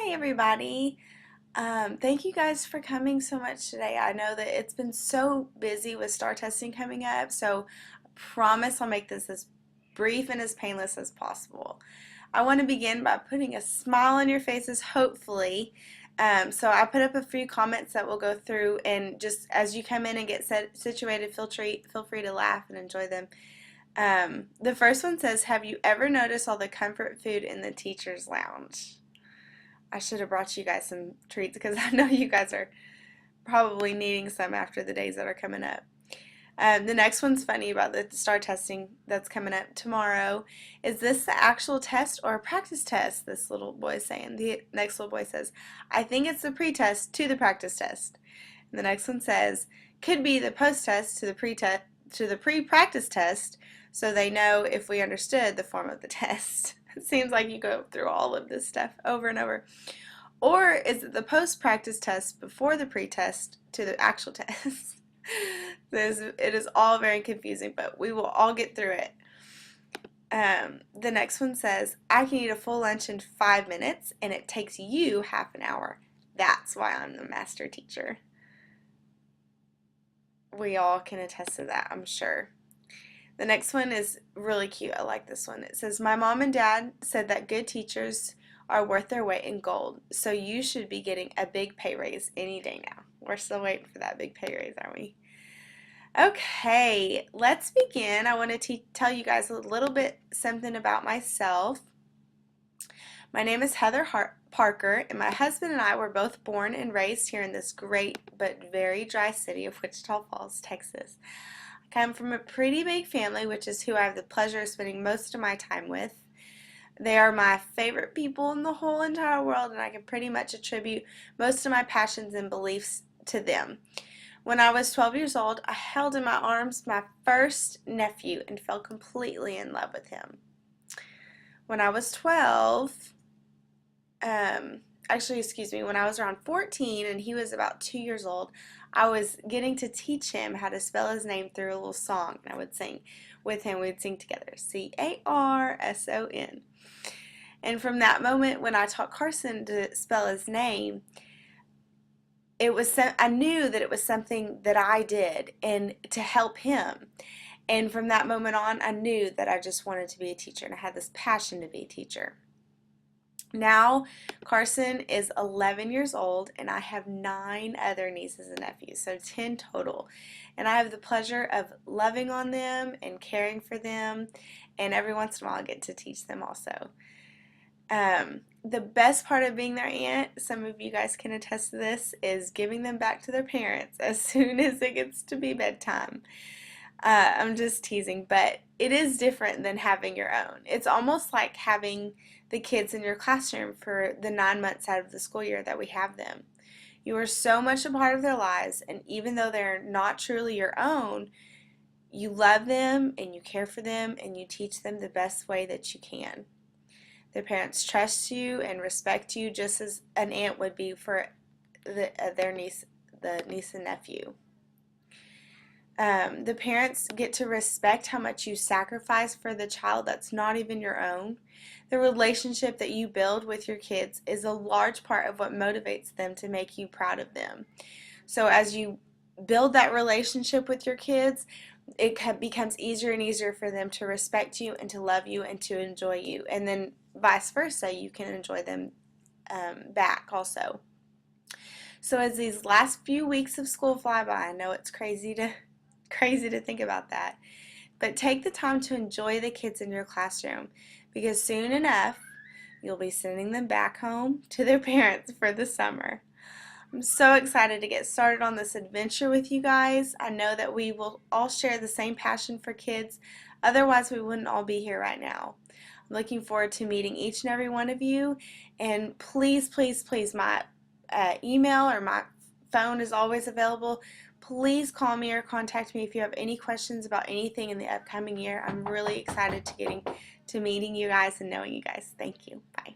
Hi everybody. Thank you guys for coming so much today. I know that it's been so busy with STAR testing coming up, so I promise I'll make this as brief and as painless as possible. I want to begin by putting a smile on your faces, hopefully. So I put up a few comments that we'll go through, and just as you come in and get situated, feel free to laugh and enjoy them. The first one says, have you ever noticed all the comfort food in the teacher's lounge? I should have brought you guys some treats because I know you guys are probably needing some after the days that are coming up. The next one's funny about the STAR testing that's coming up tomorrow. Is this the actual test or a practice test? This little boy is saying. The next little boy says, I think it's the pre-test to the practice test. And the next one says, could be the post-test to the pre-practice test, so they know if we understood the form of the test. It seems like you go through all of this stuff over and over. Or is it the post-practice test before the pre-test to the actual test? It is all very confusing, but we will all get through it. The next one says, I can eat a full lunch in 5 minutes, and it takes you half an hour. That's why I'm the master teacher. We all can attest to that, I'm sure. The next one is really cute. I like this one. It says, my mom and dad said that good teachers are worth their weight in gold, so you should be getting a big pay raise any day now. We're still waiting for that big pay raise, aren't we? Okay, let's begin. I want to tell you guys a little bit something about myself. My name is Heather Parker, and my husband and I were both born and raised here in this great but very dry city of Wichita Falls, Texas. I come from a pretty big family, which is who I have the pleasure of spending most of my time with. They are my favorite people in the whole entire world, and I can pretty much attribute most of my passions and beliefs to them. When I was 12 years old, I held in my arms my first nephew and fell completely in love with him. When I was 12, when I was around 14 and he was about 2 years old, I was getting to teach him how to spell his name through a little song, and I would sing with him. We'd sing together, C-A-R-S-O-N. And from that moment when I taught Carson to spell his name, I knew that it was something that I did and to help him. And from that moment on, I knew that I just wanted to be a teacher, and I had this passion to be a teacher. Now, Carson is 11 years old, and I have 9 other nieces and nephews, so 10 total. And I have the pleasure of loving on them and caring for them, and every once in a while I get to teach them also. The best part of being their aunt, some of you guys can attest to this, is giving them back to their parents as soon as it gets to be bedtime. I'm just teasing, but it is different than having your own. It's almost like having the kids in your classroom for the 9 months out of the school year that we have them. You are so much a part of their lives, and even though they're not truly your own, you love them and you care for them and you teach them the best way that you can. Their parents trust you and respect you just as an aunt would be for the niece and nephew. The parents get to respect how much you sacrifice for the child that's not even your own. The relationship that you build with your kids is a large part of what motivates them to make you proud of them. So as you build that relationship with your kids, it becomes easier and easier for them to respect you and to love you and to enjoy you. And then vice versa, you can enjoy them back also. So as these last few weeks of school fly by, I know it's crazy to think about that, but take the time to enjoy the kids in your classroom, because soon enough you'll be sending them back home to their parents for the summer. I'm so excited to get started on this adventure with you guys. I know that we will all share the same passion for kids, otherwise we wouldn't all be here right now. I'm looking forward to meeting each and every one of you, and please, please, please, my email or my phone is always available. Please call me or contact me if you have any questions about anything in the upcoming year. I'm really excited to meeting you guys and knowing you guys. Thank you. Bye.